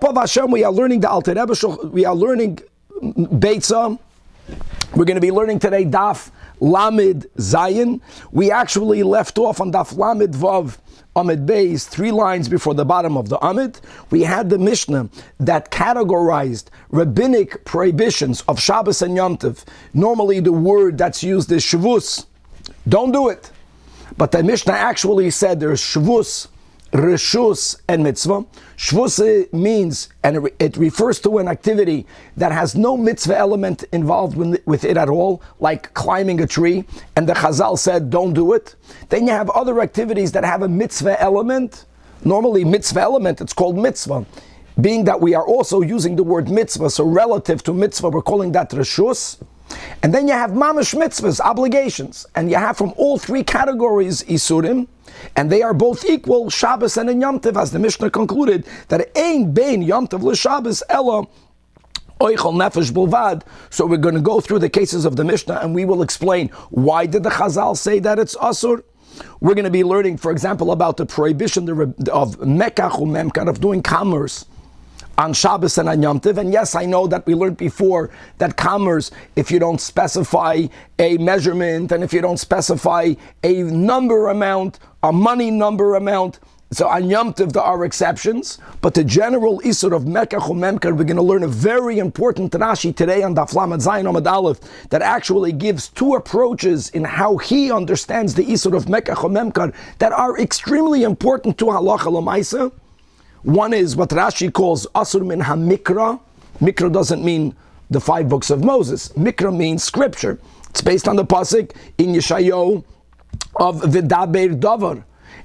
Hashem, we are learning the Alter Rebbe, we are learning Beitzah. We're going to be learning today Daf Lamed Zayin. We actually left off on Daf Lamed Vav Amid Beis, 3 lines before the bottom of the Amid. We had the Mishnah that categorized rabbinic prohibitions of Shabbos and Yom Tov. Normally the word that's used is Shavus. Don't do it. But the Mishnah actually said there's Shavus, Reshus, and Mitzvah. Shvus means, and it refers to an activity that has no mitzvah element involved with it at all, like climbing a tree, and the Chazal said, don't do it. Then you have other activities that have a mitzvah element. Normally, mitzvah element, it's called mitzvah. Being that we are also using the word mitzvah, so relative to mitzvah, we're calling that Reshus. And then you have mamash mitzvahs, obligations. And you have from all 3 categories isurim, and they are both equal, Shabbos and in Yom Tov, as the Mishnah concluded, that ein bein Yom Tov l'Shabbos ela oichel nefesh bilvad. So we're going to go through the cases of the Mishnah, and we will explain why did the Chazal say that it's asur. We're going to be learning, for example, about the prohibition of mekach umemkar, of doing commerce on Shabbos and on Yom Tov. And yes, I know that we learned before that commerce, if you don't specify a measurement, and if you don't specify a number amount, a money number amount, so on Yom Tov there are exceptions. But the general isur of mekach umemkar, we're going to learn a very important Rashi today on Daf Lamed Zayin Amud Aleph that actually gives 2 approaches in how he understands the isur of mekach umemkar that are extremely important to halacha l'maisa. One is what Rashi calls Asur min ha-mikra. Mikra doesn't mean the 5 books of Moses. Mikra means scripture. It's based on the pasuk in Yeshayahu of V'daber Davar.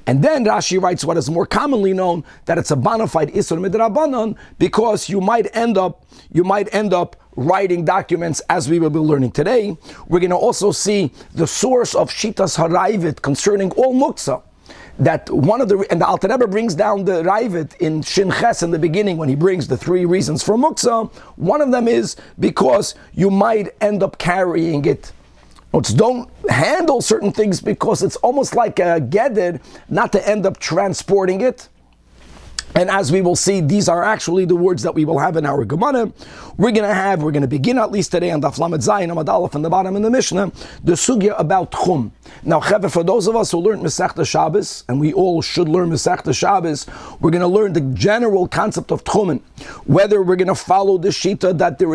And then Rashi writes what is more commonly known, that it's a bona fide Isur midrabanan, because you might end up writing documents, as we will be learning today. We're going to also see the source of Shitas HaRaivit concerning all muktzah. That one of the, and the Alter Rebbe brings down the Raivit in Shin Ches in the beginning when he brings the 3 reasons for muktzah. One of them is because you might end up carrying it. Don't handle certain things because it's almost like a geded, not to end up transporting it. And as we will see, these are actually the words that we will have in our Gemara. We're going to begin at least today on Daf Lamed Zayin Amud Aleph in the bottom in the Mishnah, the sugya about Tchum. Now, for those of us who learned Masechta Shabbos, and we all should learn Masechta Shabbos, we're going to learn the general concept of Tchumen. Whether we're going to follow the Shita that there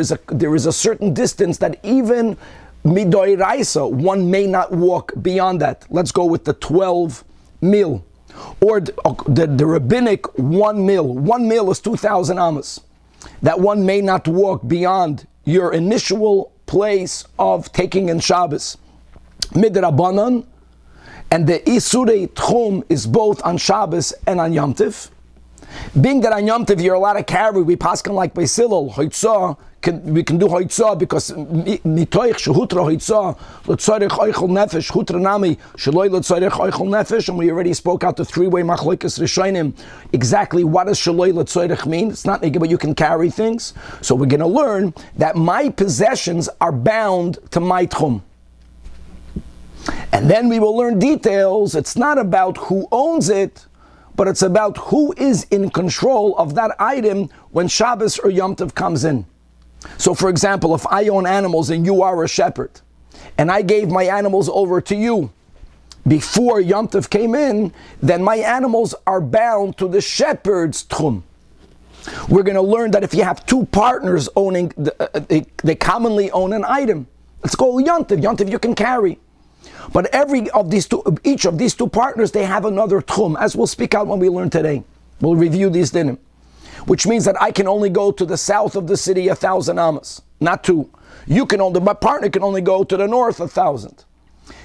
is a certain distance that even midoiraisa, one may not walk beyond that. Let's go with the 12 mil. Or the rabbinic 1 mil. 1 mil is 2,000 amas. That one may not walk beyond your initial place of taking in Shabbos. Midrabanan, and the Isurei Tchum is both on Shabbos and on Yom Tov. Being that on Yom Tov you're allowed to carry, we paskin like Beitzah, Hoitzah, we can do Hoitzah because mitoich shehutra Hoitzah l'tzarech oichel nefesh hutra nami sheloi l'tzarech oichel nefesh, and we already spoke out the 3-way machlokes rishonim exactly what does sheloi l'tzarech mean. It's not naked, but you can carry things. So we're going to learn that my possessions are bound to my tchum. And then we will learn details. It's not about who owns it, but it's about who is in control of that item when Shabbos or Yom Tov comes in. So for example, if I own animals and you are a shepherd, and I gave my animals over to you before Yom Tov came in, then my animals are bound to the shepherd's tchum. We're going to learn that if you have 2 partners owning, they commonly own an item. Let's go Yom Tov. Yom Tov you can carry. But each of these two partners, they have another tchum, as we'll speak out when we learn today. We'll review these dinim. Which means that I can only go to the south of the city 1,000 amas, not 2. My partner can only go to the north 1,000.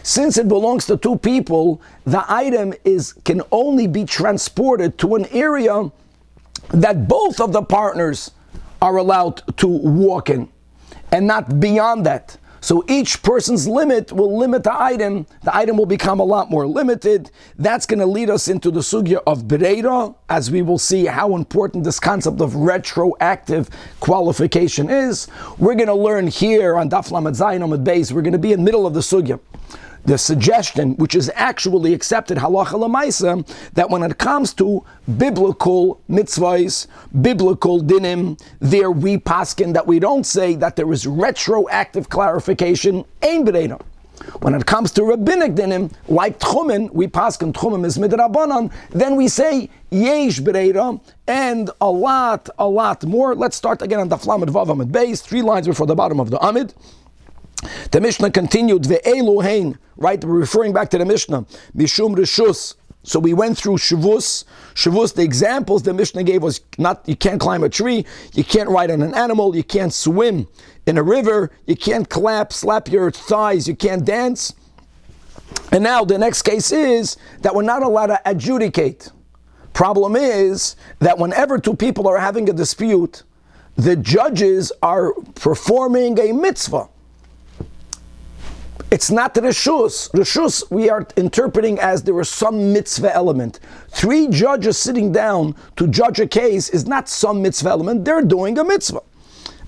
Since it belongs to 2 people, the item can only be transported to an area that both of the partners are allowed to walk in, and not beyond that. So each person's limit will limit the item will become a lot more limited. That's going to lead us into the sugya of Bereira as we will see how important this concept of retroactive qualification is. We're going to learn here on Daf Lamed Zayin Amud Beis, we're going to be in the middle of the sugya. The suggestion, which is actually accepted halacha l'maisa, that when it comes to biblical mitzvahs, biblical dinim, there we paskin that we don't say that there is retroactive clarification, ein b'reina. When it comes to rabbinic dinim, like tchumen, we paskin tchumen is midrabanan, then we say yesh b'reina, and a lot more. Let's start again on Daf Lamed Vav Amud Beis, 3 lines before the bottom of the Amid. The Mishnah continued, ve'elu hein, right? We're referring back to the Mishnah, mishum reshus. So we went through Shavus. Shavus, the examples the Mishnah gave was not, you can't climb a tree, you can't ride on an animal, you can't swim in a river, you can't slap your thighs, you can't dance. And now the next case is that we're not allowed to adjudicate. Problem is that whenever 2 people are having a dispute, the judges are performing a mitzvah. It's not the reshus. Reshus we are interpreting as there was some mitzvah element. 3 judges sitting down to judge a case is not some mitzvah element. They're doing a mitzvah.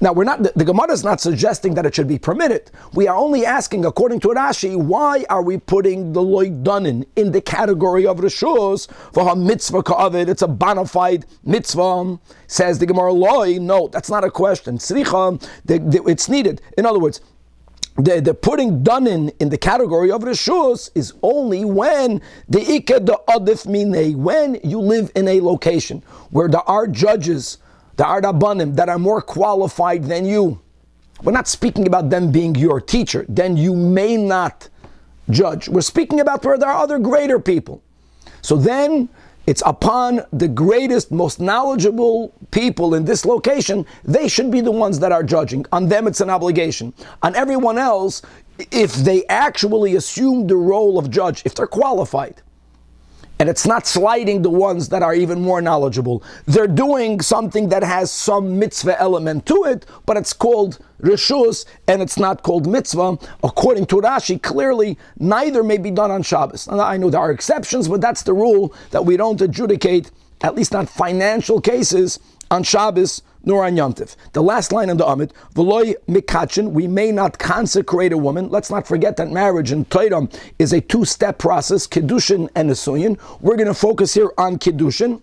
Now the Gemara is not suggesting that it should be permitted. We are only asking, according to Rashi, why are we putting the loidanin in the category of reshus for a mitzvah ka'avid? It's a bona fide mitzvah. Says the Gemara, loi. No, that's not a question. Tzricha, it's needed. In other words, the putting danin in the category of reshus is only when the ikad the adif minei, when you live in a location where there are judges, there are rabbanim that are more qualified than you. We're not speaking about them being your teacher, then you may not judge. We're speaking about where there are other greater people. So then it's upon the greatest, most knowledgeable people in this location, they should be the ones that are judging. On them it's an obligation. On everyone else, if they actually assume the role of judge, if they're qualified, and it's not sliding the ones that are even more knowledgeable, they're doing something that has some mitzvah element to it, but it's called reshus, and it's not called mitzvah. According to Rashi, clearly, neither may be done on Shabbos. And I know there are exceptions, but that's the rule, that we don't adjudicate, at least not financial cases, on Shabbos nor on Yom Tov. The last line in the Amid, v'loi mikachin, we may not consecrate a woman. Let's not forget that marriage in Torah is a 2-step process, Kiddushin and Nisuyin. We're going to focus here on Kiddushin.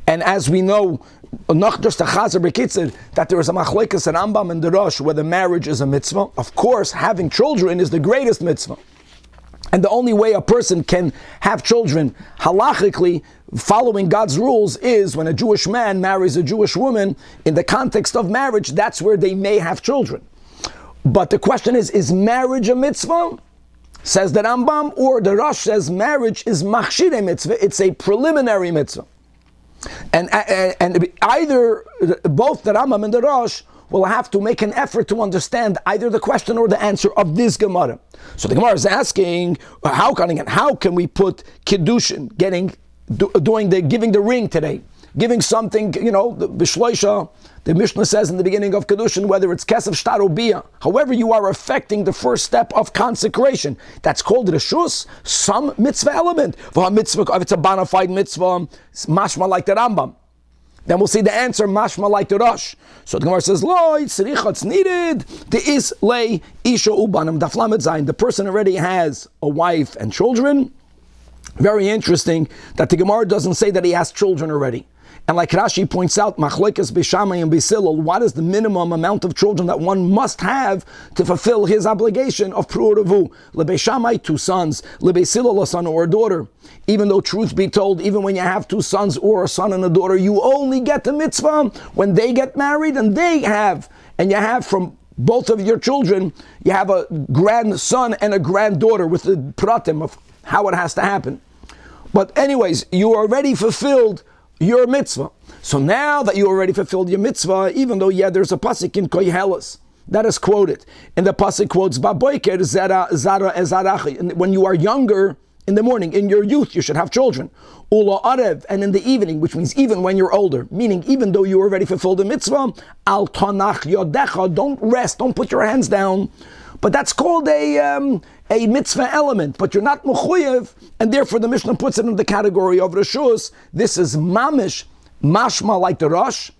And as we know, not just a chazer b'kitzur, that there is a machlekes and Rambam and Midrash whether marriage is a mitzvah. Of course, having children is the greatest mitzvah. And the only way a person can have children halachically, following God's rules, is when a Jewish man marries a Jewish woman in the context of marriage. That's where they may have children. But the question is marriage a mitzvah? Says the Rambam, or the Rosh says marriage is machshire mitzvah. It's a preliminary mitzvah. And either, both the Rambam and the Rosh will have to make an effort to understand either the question or the answer of this Gemara. So the Gemara is asking, how can we put Kiddushin, giving the ring today, giving something, the Bishloisha, the Mishnah says in the beginning of Kiddushin, whether it's Kesef, Shtar, or Bia, however you are affecting the first step of consecration, that's called Reshus, some mitzvah element. If it's a bona fide mitzvah, it's mashma like the Rambam. Then we'll see the answer, mashma like the Rosh. So the Gemara says, lo, it's needed. The is lay isha ubanim daf lamed zayin. The person already has a wife and children. Very interesting that the Gemara doesn't say that he has children already. And like Rashi points out, machlekes b'shamai and b'silol, what is the minimum amount of children that one must have to fulfill his obligation of pru'uravu? Lebeshamai, 2 sons. Lebesilol, a son or a daughter. Even though, truth be told, even when you have 2 sons or a son and a daughter, you only get the mitzvah when they get married and you have from both of your children, you have a grandson and a granddaughter with the pratim of how it has to happen. But anyways, you already fulfilled your mitzvah. So now that you already fulfilled your mitzvah, even though there's a pasuk in Koheles that is quoted, and the pasuk quotes Baboiker Zara Ezarachi. When you are younger in the morning, in your youth, you should have children. Ula Arev, and in the evening, which means even when you're older, meaning even though you already fulfilled the mitzvah, Al Tanach Yodecha, don't rest, don't put your hands down. But that's called a a mitzvah element, but you're not mechuyev, and therefore the Mishnah puts it in the category of reshus. This is mamish, mashma like the Rosh.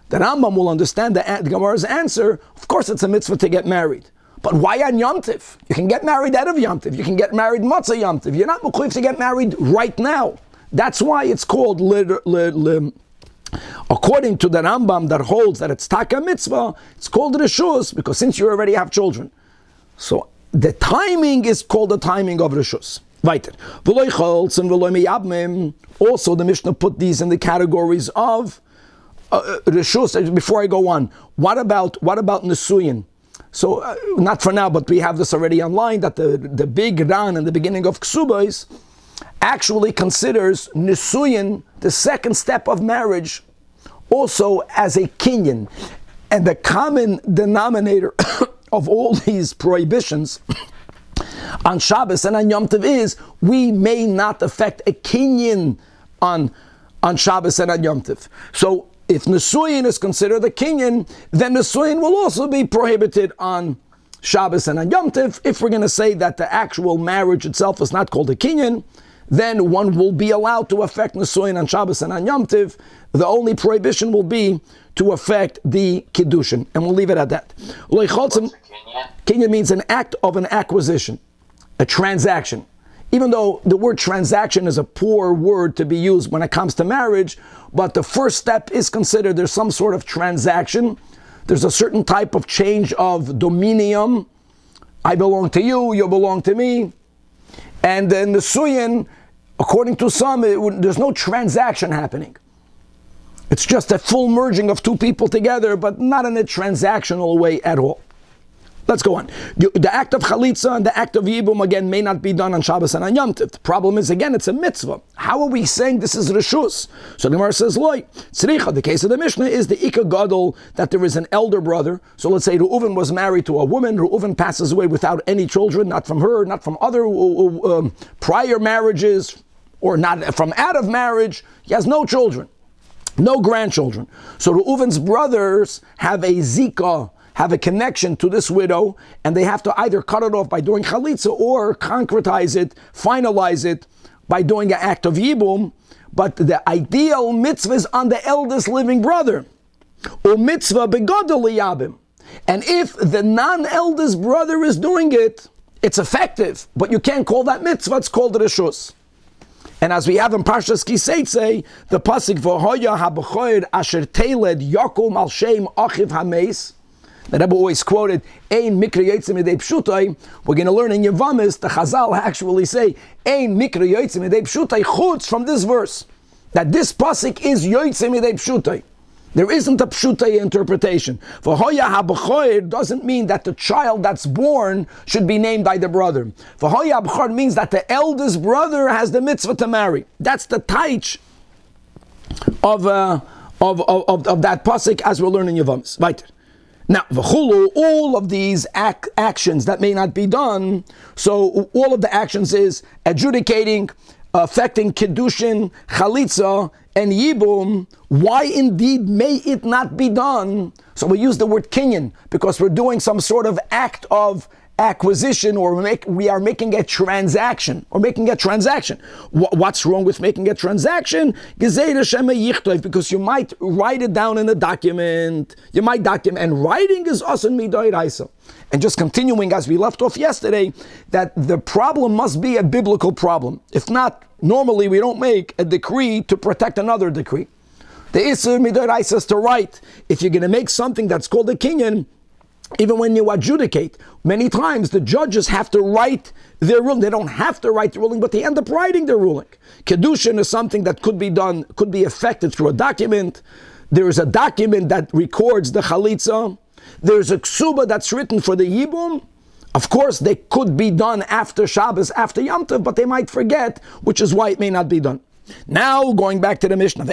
The Rambam will understand the Gemara's answer. Of course, it's a mitzvah to get married. But why on Yom Tiv? You can get married out of Yom Tiv. You can get married Matzah Yom Tiv. You're not mechuyev to get married right now. That's why it's called, according to the Rambam that holds that it's taka mitzvah, it's called reshus, because since you already have children. So the timing is called the timing of reshus. Weiter. Also, the Mishnah put these in the categories of reshus. Before I go on, what about nesuyin? So not for now, but we have this already online, that the big Ran in the beginning of Ksubos actually considers nesuyin, the second step of marriage, also as a kinyan. And the common denominator of all these prohibitions on Shabbos and on Yom Tov is we may not affect a kinyan on Shabbos and on Yom Tov. So if nesuyin is considered a kinyan, then nesuyin will also be prohibited on Shabbos and on Yom Tov. If we're going to say that the actual marriage itself is not called a kinyan, then one will be allowed to affect nesuyin on Shabbos and on Yom Tov. The only prohibition will be to affect the kiddushin, and we'll leave it at that. Kinyan means an act of an acquisition, a transaction. Even though the word transaction is a poor word to be used when it comes to marriage, but the first step is considered there's some sort of transaction. There's a certain type of change of dominium. I belong to you, you belong to me. And then the suyin, according to some, there's no transaction happening. It's just a full merging of two people together, but not in a transactional way at all. Let's go on. The act of chalitza and the act of yibum, again, may not be done on Shabbos and on Yom Tov. The problem is, again, it's a mitzvah. How are we saying this is reshus? So the Gemara says, loy, tzricha, the case of the Mishnah is the ikka gadol, that there is an elder brother. So let's say Reuven was married to a woman. Reuven passes away without any children, not from her, not from other prior marriages, or not from out of marriage. He has no children, no grandchildren. So Reuven's brothers have a zika, have a connection to this widow, and they have to either cut it off by doing chalitza or concretize it, finalize it by doing an act of yibum. But the ideal mitzvah is on the eldest living brother. Mitzvah begadol liyabim. And if the non-eldest brother is doing it, it's effective, but you can't call that mitzvah, it's called reshus. And as we have in Parshas Kiseitze, the pasuk v'hoya habechoyer asher teiled yakum al shem achiv hameis. The Rebbe always quoted, Ein mikra yotzim idei pshutai. We're going to learn in Yevamis, the Chazal actually say, Ein mikra yotzim idei pshutai chutz from this verse. That this pasuk is yotzim idei pshutai. There isn't a pshutai interpretation. V'hoya habechoyer doesn't mean that the child that's born should be named by the brother. V'hoya habechoyer means that the eldest brother has the mitzvah to marry. That's the taich of that pasuk as we're learning Yevamis. Right. Now, v'chulu, all of these actions that may not be done, so all of the actions is adjudicating, affecting kiddushin, chalitza, and yibum. Why indeed may it not be done? So we use the word kinyan, because we're doing some sort of act of acquisition, or we are making a transaction, What's wrong with making a transaction? Because you might write it down in a document. You might document, and writing is asan midoraisa. And just continuing as we left off yesterday, that the problem must be a biblical problem. If not, normally we don't make a decree to protect another decree. The isur midoraisa is to write. If you're going to make something that's called a kinyan, even when you adjudicate, many times the judges have to write their ruling. They don't have to write the ruling, but they end up writing their ruling. Kedushin is something that could be done, could be effected through a document. There is a document that records the chalitza. There's a ksuba that's written for the yibum. Of course, they could be done after Shabbos, after Yom Tov, but they might forget, which is why it may not be done. Now, going back to the Mishnah,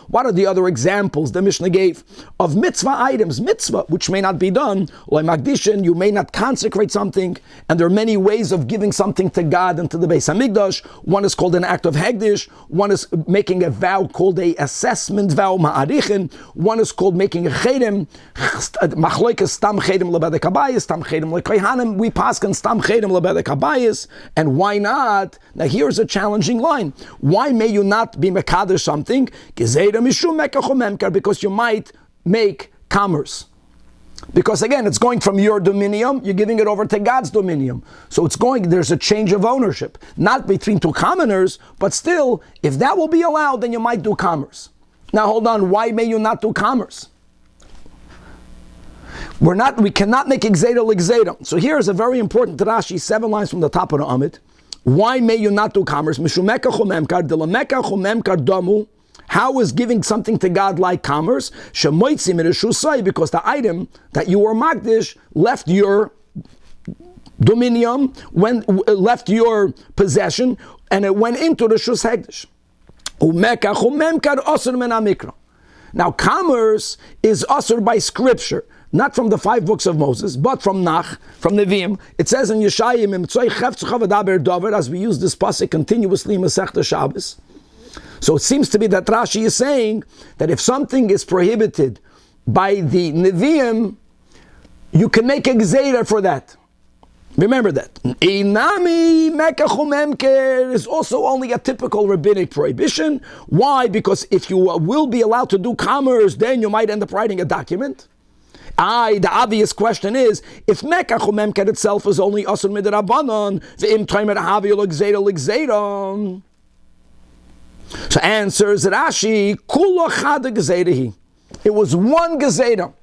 what are the other examples the Mishnah gave of mitzvah items, mitzvah, which may not be done, you may not consecrate something, and there are many ways of giving something to God and to the Beis HaMikdash. One is called an act of hegdish, one is making a vow called a assessment vow, ma'arichin, one is called making a chedem, machloikas stam chedem lebedek habayis, stam chedem lekohanim, we paskin stam chedem lebedek habayis, and why not? Now here's a challenging line. Why may you not be mekadosh something? Because you might make commerce. Because again, it's going from your dominium, you're giving it over to God's dominium. So there's a change of ownership. Not between two commoners, but still, if that will be allowed, then you might do commerce. Now hold on, why may you not do commerce? We cannot make Gzeira l'Gzeira. So here is a very important Rashi, 7 lines from the top of the Amid. Why may you not do commerce? How is giving something to God like commerce? Because the item that you were magdish left your dominium, left your possession, and it went into the shus hegdish. Now commerce is usher by scripture. Not from the 5 books of Moses, but from Nach, from Nevi'im. It says in Yeshayim, as we use this pasuk continuously in Masechta Shabbos. So it seems to be that Rashi is saying that if something is prohibited by the Nevi'im, you can make a Gzeira for that. Remember that. Inami mekach umemker is also only a typical rabbinic prohibition. Why? Because if you will be allowed to do commerce, then you might end up writing a document. The obvious question is, if mekach umemker itself is only asur midrabanan, ve'im toimer havi l'gzeira l'gzeira. So answers Rashi, kula chad gzeirahi. It was one gzeira.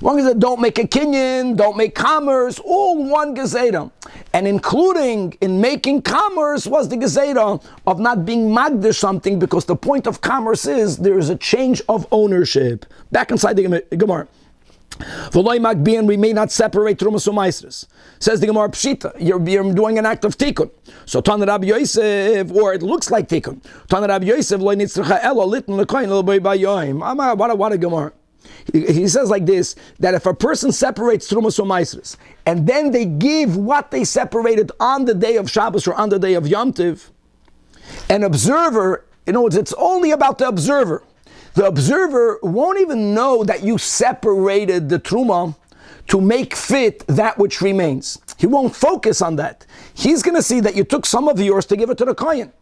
One gzeira, don't make a kinyan, don't make commerce, all one gzeira. And including in making commerce was the gzeira of not being magdish something, because the point of commerce is there is a change of ownership. Back inside the Gemara. We may not separate Trumas u'Maisros. Says the Gemara Pshita, you're doing an act of tikkun. So Tanach Rabbi Yosef, or it looks like tikkun. Tanach Rabbi Yosef lo nitzracha elo litn lekoyin lo b'yayim. What a Gemara. He says like this, that if a person separates Trumas u'Maisros, and then they give what they separated on the day of Shabbos or on the day of Yom Tov, an observer, it's only about the observer. The observer won't even know that you separated the truma to make fit that which remains. He won't focus on that. He's going to see that you took some of yours to give it to the kohen.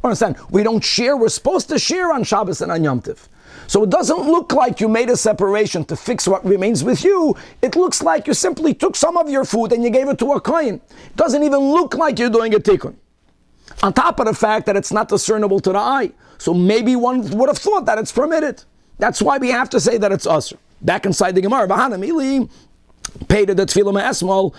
Understand? We don't share. We're supposed to share on Shabbos and on Yom Tov. So it doesn't look like you made a separation to fix what remains with you. It looks like you simply took some of your food and you gave it to a kohen. It doesn't even look like you're doing a tikkun. On top of the fact that it's not discernible to the eye. So maybe one would have thought that it's permitted. That's why we have to say that it's usher. Back inside the Gemara, paid the Tefilla me'esmol,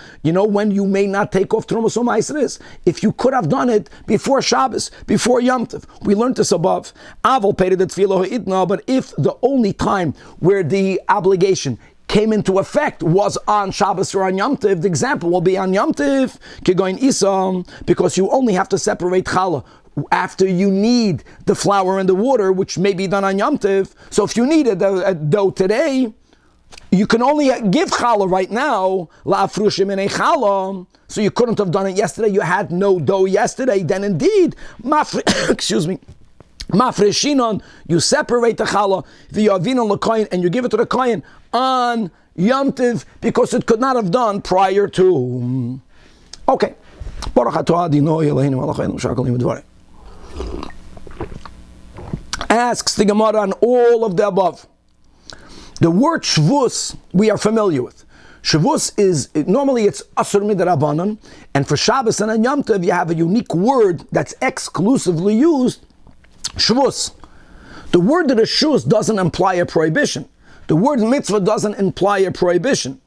when you may not take off Trumas u'Maisros. If you could have done it before Shabbos, before Yom Tov. We learned this above. Aval paid the Tefilla ha'idna, but if the only time where the obligation came into effect was on Shabbos or on Yom Tov, the example will be on Yom Tov, Kigoin Isam, because you only have to separate challah after you need the flour and the water, which may be done on Yom Tov. So if you needed a dough today, you can only give challah right now, la'afrushim in a challah. So you couldn't have done it yesterday. You had no dough yesterday. Then indeed, mafreshinon, you separate the challah, v'yavinon l'koyin, and you give it to the kohen on Yom Tov, because it could not have done prior to. Okay. Asks the Gemara on all of the above. The word Shavuos we are familiar with. Shavuos is, normally it's Asur Midrabanan, and for Shabbos and Yom Tov you have a unique word that's exclusively used, Shavuos. The word of the Shavuos doesn't imply a prohibition. The word mitzvah doesn't imply a prohibition.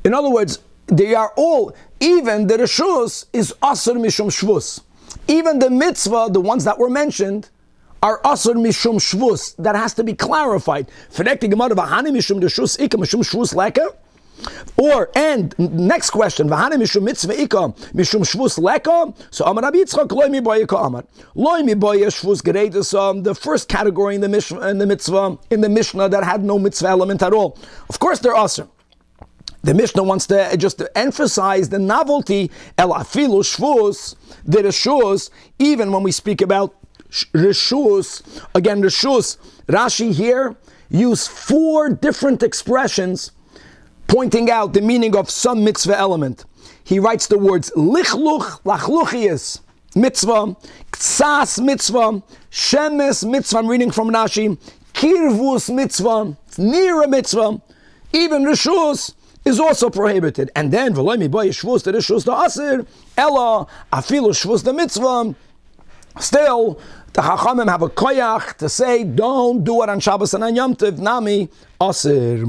In other words, they are all, even the Shavuos is Asur Mishum Shavuos. Even the mitzvah, the ones that were mentioned, are asur mishum shvus. That has to be clarified. And next question, V'hane mishum mitzvah ika, mishum shvus leka, so Amar Rabbi Yitzchak, loy mi boye ka Amar. Loy mi boye shvus gereidus, the first category in the mitzvah, in the Mishnah that had no mitzvah element at all. Of course they're awesome. The Mishnah wants to just to emphasize the novelty, el afilu shvus, the reshus, even when we speak about reshus, again reshus, Rashi here used 4 different expressions pointing out the meaning of some mitzvah element. He writes the words lichluch, lachluchias, mitzvah, ksas mitzvah, shemes mitzvah, I'm reading from Rashi, kirvus mitzvah, near a mitzvah, even reshus is also prohibited. And then, v'loy mi boy shvus the reshus the asir, ella, afilu shvus the mitzvah, still, the Chachamim have a koyach to say, don't do it on Shabbos and on Yom Tov, nami asir.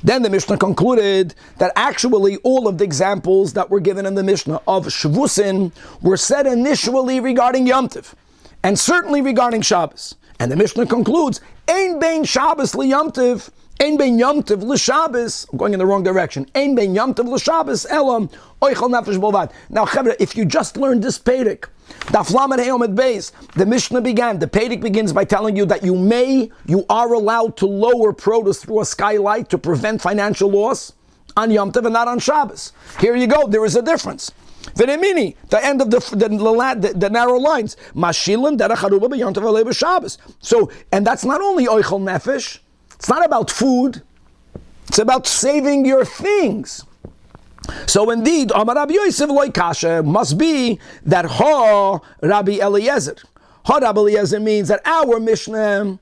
Then the Mishnah concluded that actually all of the examples that were given in the Mishnah of shvusin were said initially regarding Yom Tov, and certainly regarding Shabbos. And the Mishnah concludes, ein bein Shabbos li Yom Tov, ein bein Yom Tov li Shabbos. I'm going in the wrong direction. Ein bein Yom Tov li Shabbos, elam oichel nefesh bolvad. Now, Chevra, if you just learned this Perek, Daf Lamed Heyomet Beis, the Mishnah began, the Perek begins by telling you that you are allowed to lower produce through a skylight to prevent financial loss on Yom Tov and not on Shabbos. Here you go, there is a difference. V'nemini, the end of the narrow lines. Mashilin derech haruba b'Yom Tov v'lei b'Shabbos. So, and that's not only oichel nefesh, it's not about food, it's about saving your things. So indeed, Amar Rabbi Yosef loy kasha must be that Ha Rabbi Eliezer. Ha Rabbi Eliezer means that our Mishnah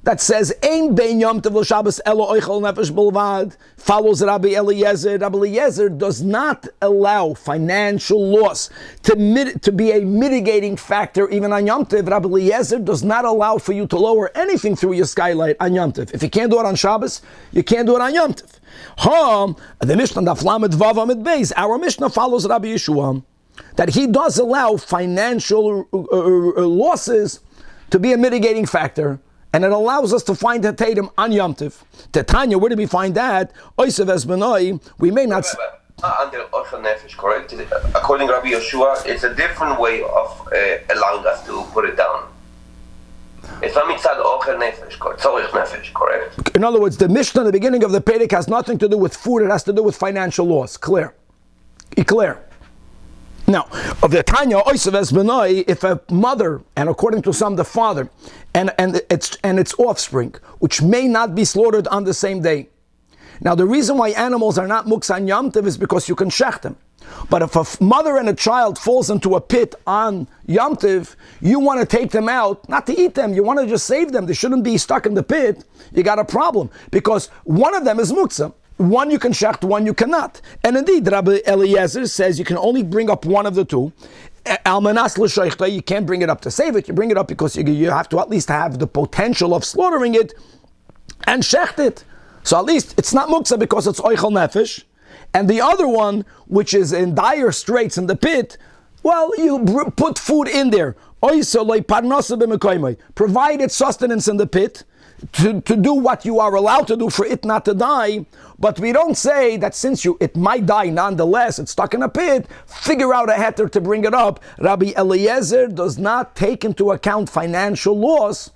that says Ein bein Yom Tov Shabbos elo oichel nefesh bilvad follows Rabbi Eliezer. Rabbi Eliezer does not allow financial loss to be a mitigating factor even on Yom Tov. Rabbi Eliezer does not allow for you to lower anything through your skylight on Yom Tov. If you can't do it on Shabbos, you can't do it on Yom Tov. The Mishnah Daf Lamed Vav Amid Beis, our Mishnah follows Rabbi Yeshua that he does allow financial losses to be a mitigating factor, and it allows us to find a tatum on Yom Tov. Tetanya, where do we find that? Oisev es benoi, we may not. Under Oichel Nefesh, correct? According to Rabbi Yeshua, it's a different way of allowing us to put it down. It's not mitzad Oichel Nefesh, tzorich nefesh, correct? In other words, the Mishnah in the beginning of the Perek has nothing to do with food, it has to do with financial loss. Clear. Clear. Now, of the Tanya, Oisev es benoi, if a mother, and according to some the father, and its offspring, which may not be slaughtered on the same day. Now, the reason why animals are not muksan Yom Tov is because you can shech them. But if a mother and a child falls into a pit on Yom Tov, you want to take them out, not to eat them, you want to just save them. They shouldn't be stuck in the pit. You got a problem, because one of them is muksa. One you can shecht, one you cannot. And indeed, Rabbi Eliezer says you can only bring up one of the two. Almanas l'shoichta, you can't bring it up to save it. You bring it up because you have to at least have the potential of slaughtering it and shecht it. So at least it's not muksa because it's oichel nefesh. And the other one, which is in dire straits in the pit, well, you put food in there. Provide its sustenance in the pit to do what you are allowed to do for it not to die. But we don't say that since it might die nonetheless, it's stuck in a pit, figure out a heter to bring it up. Rabbi Eliezer does not take into account financial loss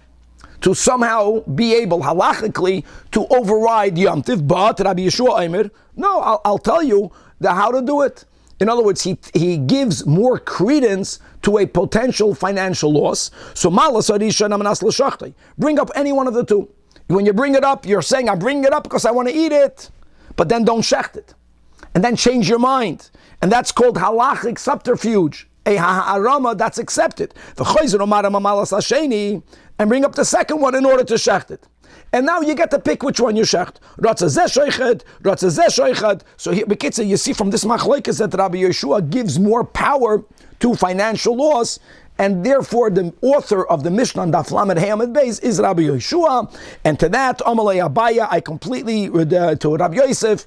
to somehow be able, halachically, to override Yom Tiv. But Rabbi Yeshua Eimer, no, I'll tell you how to do it. In other words, he gives more credence to a potential financial loss. So bring up any one of the two. When you bring it up, you're saying, I'm bringing it up because I want to eat it. But then don't shecht it. And then change your mind. And that's called halachic subterfuge. A ha'arama, that's accepted. And bring up the second one in order to shecht it. And now you get to pick which one you shecht. So here, Bekitza, you see from this machlokes that Rabbi Yeshua gives more power to financial loss, and therefore the author of the Mishnah Daf Lamed Heyomet Beis is Rabbi Yeshua. And to that, Amalei Abaya, I completely, to Rabbi Yosef,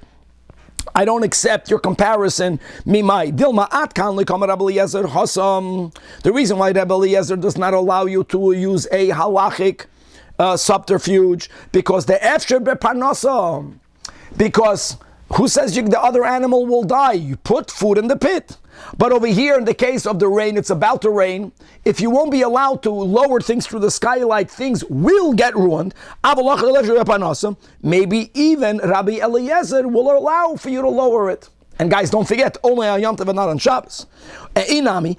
I don't accept your comparison. Mimai Dilma Atkan Likam Rabbi Eliezer Hassan. The reason why Rabbi Eliezer does not allow you to use a halachic subterfuge, because the efsher beparnasa, because Who says the other animal will die? You put food in the pit. But over here, in the case of the rain, it's about to rain. If you won't be allowed to lower things through the skylight, things will get ruined. Maybe even Rabbi Eliezer will allow for you to lower it. And guys, don't forget, only on Yom Tov and not on Shabbos. The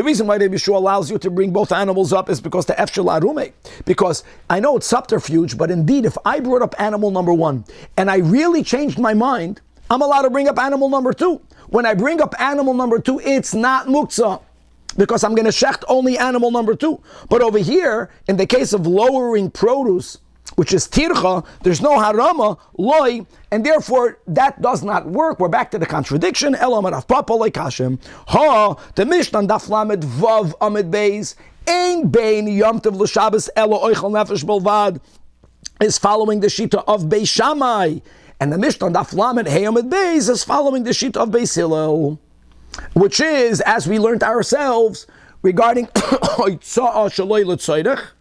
reason why Rabbi Yeshua allows you to bring both animals up is because the Efshel Arume. Because I know it's subterfuge, but indeed, if I brought up animal number 1 and I really changed my mind, I'm allowed to bring up animal number 2. When I bring up animal number 2, it's not muktzah, because I'm going to shecht only animal number 2. But over here, in the case of lowering produce, which is tircha, there's no harama, loy, and therefore that does not work. We're back to the contradiction. Elam Rav Papa leKashem. The Mishnah daf lamed vav amid beis ein bein Yom Tov l'Shabbos elo oichel nefesh belvad is following the shita of Beis Shammai, and the Mishnah daf lamed hey amid beis is following the shita of Beis Hillel, which is, as we learned ourselves, regarding oitzah shaloi l'tzoyrech.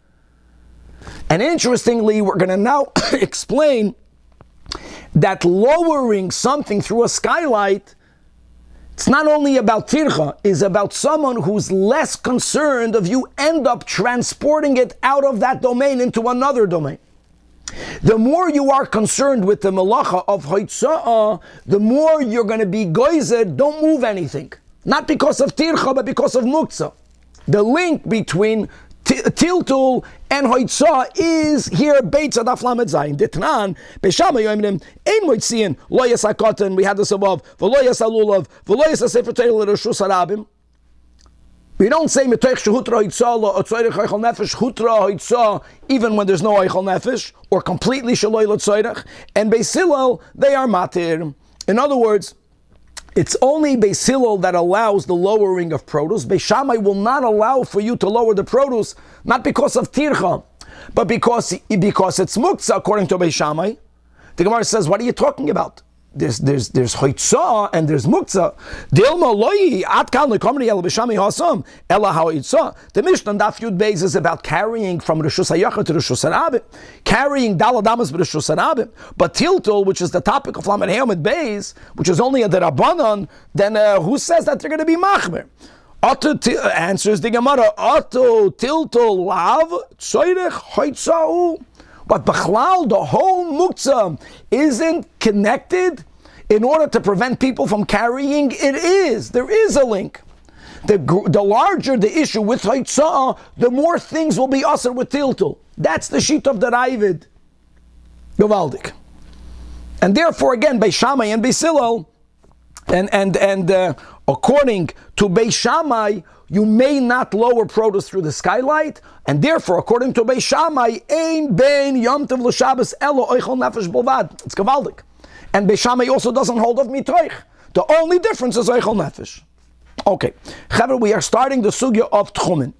And interestingly, we're going to now explain that lowering something through a skylight, it's not only about tircha, it's about someone who's less concerned of you end up transporting it out of that domain into another domain. The more you are concerned with the melacha of hoitza'ah, the more you're going to be goyzed, don't move anything. Not because of tircha, but because of muktzah. The link between tiltul and hoitzah is here Beitzah daf lamed zayin. Ditnan beShammai yoimrim ein moitziin lo yasakoten. We had this above. V'lo yasalulav v'lo yasasefer Torah l'reshus harabim. We don't say metoich shehutra hoitzah lo otzoyrech oichel nefesh hutra hoitzah even when there's no oichel nefesh, or completely shaloi l'tzoyrech. And Beis Hillel, they are matir. In other words, it's only Beis Hillel that allows the lowering of produce. Beis Shammai will not allow for you to lower the produce, not because of tircha, but because it's muktzah, according to Beis Shammai. The Gemara says, what are you talking about? There's hoitzah and there's muktzah. Dilma loyi at kal nekomri el b'Shammai hasam ela hoitzah. The Mishnah daf Yud Beis is about carrying from Reshus HaYachid to Reshus HaRabim, carrying daladamas b'Reshus HaRabim. But tiltul, which is the topic of Lamed Hayom Beis, which is only a derabanan, then who says that they're going to be machmer? Answers the Gemara. Ato tiltul lav tzoyrech hoitzah. But Bechlal, the whole muktzah isn't connected in order to prevent people from carrying. It is. There is a link. The larger the issue with hoitzah, the more things will be asr with tiltul. That's the sheet of the Ravid. Gavaldik. And therefore, again, Beis Shammai and Beis Hillel, and according to Beis Shammai, you may not lower produce through the skylight, and therefore, according to Beis Shammai, ein bein Yom Tov l'Shabbos elo oichel nefesh belvad. It's gavaldik. And Beis Shammai also doesn't hold of mitoich. The only difference is oichel nefesh. Okay, Chaver, we are starting the sugya of tchumen.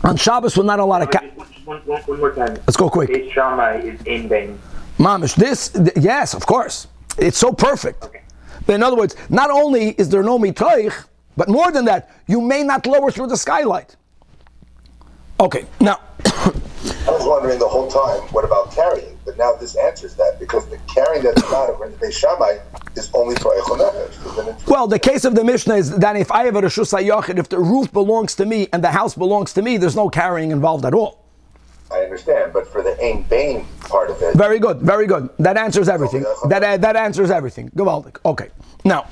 On Shabbos, we're not allowed to. One more time. Let's go quick. Beis Shammai is ein bein. Mamish, yes, of course. It's so perfect. Okay. But in other words, not only is there no mitoich, but more than that, you may not lower through the skylight. Okay, now. I was wondering the whole time, what about carrying? But now this answers that, because the carrying that's not in the Beis Shammai is only for Eichel Nefesh. Well, the case of the Mishnah is that if I have a Reshus HaYachid, if the roof belongs to me and the house belongs to me, there's no carrying involved at all. I understand, but for the Ein Bain part of it... Very good, very good. That answers everything. That answers everything. Gewaldig. Okay. Now,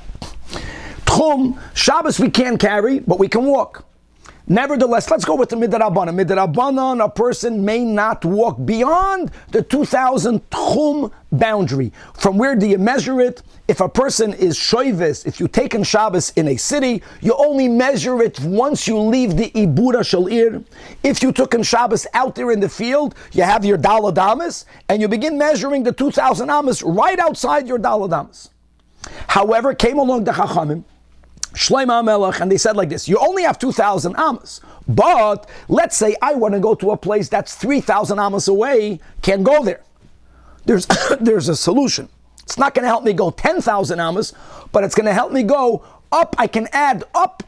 Tchum, Shabbos we can't carry, but we can walk. Nevertheless, let's go with the Midrabanan. Midrabanan, a person may not walk beyond the 2,000 Tchum boundary. From where do you measure it? If a person is shoivis, if you take in Shabbos in a city, you only measure it once you leave the Ibura Shalir. If you took in Shabbos out there in the field, you have your Daladamas, and you begin measuring the 2,000 Amas right outside your Daladamas. However, came along the Chachamim, Shlomo HaMelech, and they said like this: you only have 2,000 amas, but let's say I want to go to a place that's 3,000 amas away, can't go there. There's a solution. It's not going to help me go 10,000 amas, but it's going to help me go up. I can add up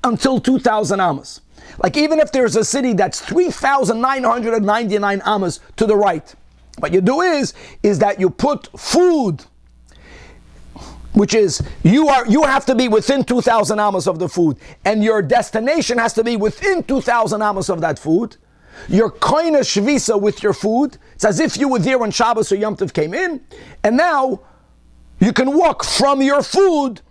until 2,000 amas. Like even if there's a city that's 3,999 amas to the right, What you do is that you put food, which is you have to be within 2,000 amos of the food, and your destination has to be within 2,000 amos of that food. You're koine shvisa with your food. It's as if you were there when Shabbos or Yom Tov came in, and now you can walk from your food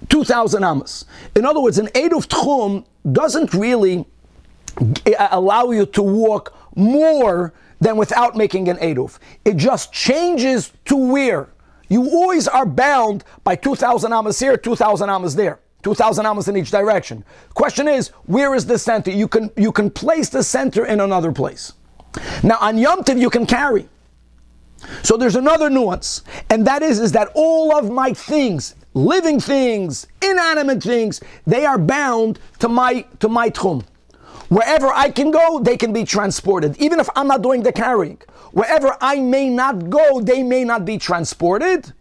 2,000 amos. In other words, an Eruv Tchum doesn't really allow you to walk more than without making an Eruv. It just changes to where. You always are bound by 2,000 amos here, 2,000 amos there. 2,000 amos in each direction. Question is, where is the center? You can place the center in another place. Now on Yom Tov you can carry. So there's another nuance, and that is that all of my things, living things, inanimate things, they are bound to my tchum. Wherever I can go, they can be transported, even if I'm not doing the carrying. Wherever I may not go, they may not be transported.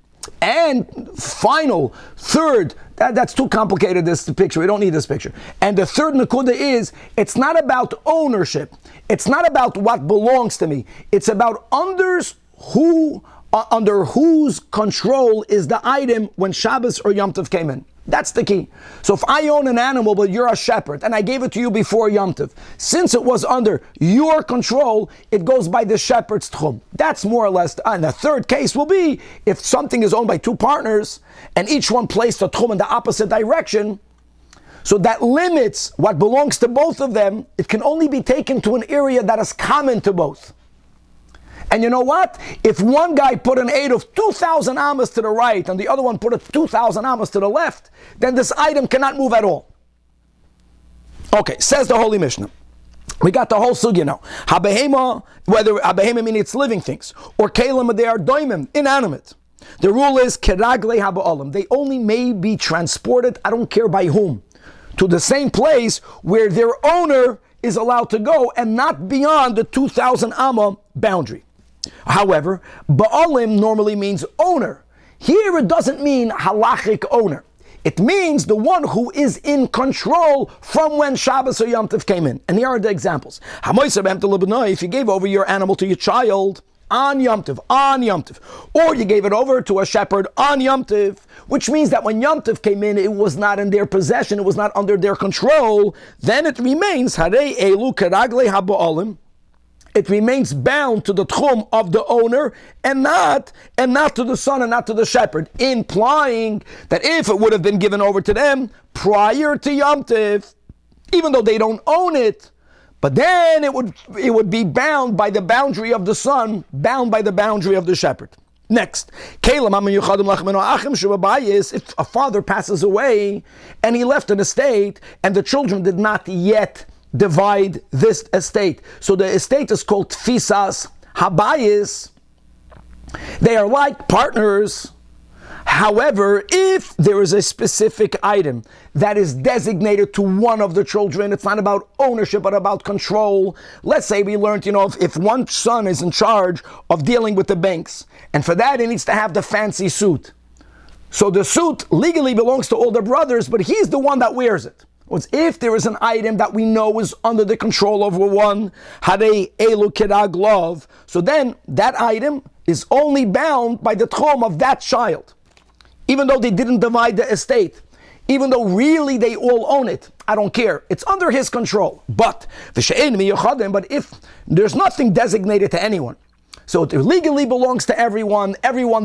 And final, third, that's too complicated, this picture. We don't need this picture. And the third nakuda is, it's not about ownership. It's not about what belongs to me. It's about under whose control is the item when Shabbos or Yom Tov came in. That's the key. So if I own an animal, but you're a shepherd, and I gave it to you before Yom Tov, since it was under your control, it goes by the shepherd's tchum. That's more or less, and the third case will be, if something is owned by two partners, and each one placed a tchum in the opposite direction, so that limits what belongs to both of them. It can only be taken to an area that is common to both. And you know what? If one guy put an aid of 2,000 amos to the right and the other one put a 2,000 amos to the left, then this item cannot move at all. Okay, says the Holy Mishnah. We got the whole sugya now. Habehema, whether habehema means it's living things, or kelim, they are doimim, inanimate. The rule is keragle haba'olam. They only may be transported, I don't care by whom, to the same place where their owner is allowed to go and not beyond the 2,000 amma boundary. However, ba'alim normally means owner. Here it doesn't mean halachic owner. It means the one who is in control from when Shabbos or Yom Tov came in. And here are the examples. If you gave over your animal to your child on Yom Tov, or you gave it over to a shepherd on Yom Tov, which means that when Yom Tov came in, it was not in their possession, it was not under their control, then it remains Harei Elu Keragle Haba'alim. It remains bound to the tchum of the owner and not to the son and not to the shepherd, implying that if it would have been given over to them prior to Yom Tov, even though they don't own it, but then it would be bound by the boundary of the son, bound by the boundary of the shepherd. Next, if a father passes away and he left an estate and the children did not yet divide this estate. So the estate is called tfisas habayis. They are like partners. However, if there is a specific item that is designated to one of the children, it's not about ownership but about control. Let's say we learned, if one son is in charge of dealing with the banks, and for that he needs to have the fancy suit. So the suit legally belongs to all the brothers, but he's the one that wears it. If there is an item that we know is under the control of one, Harei Elu Kerag Lov, so then that item is only bound by the tchum of that child. Even though they didn't divide the estate, even though really they all own it, I don't care. It's under his control. But if there's nothing designated to anyone, so it legally belongs to everyone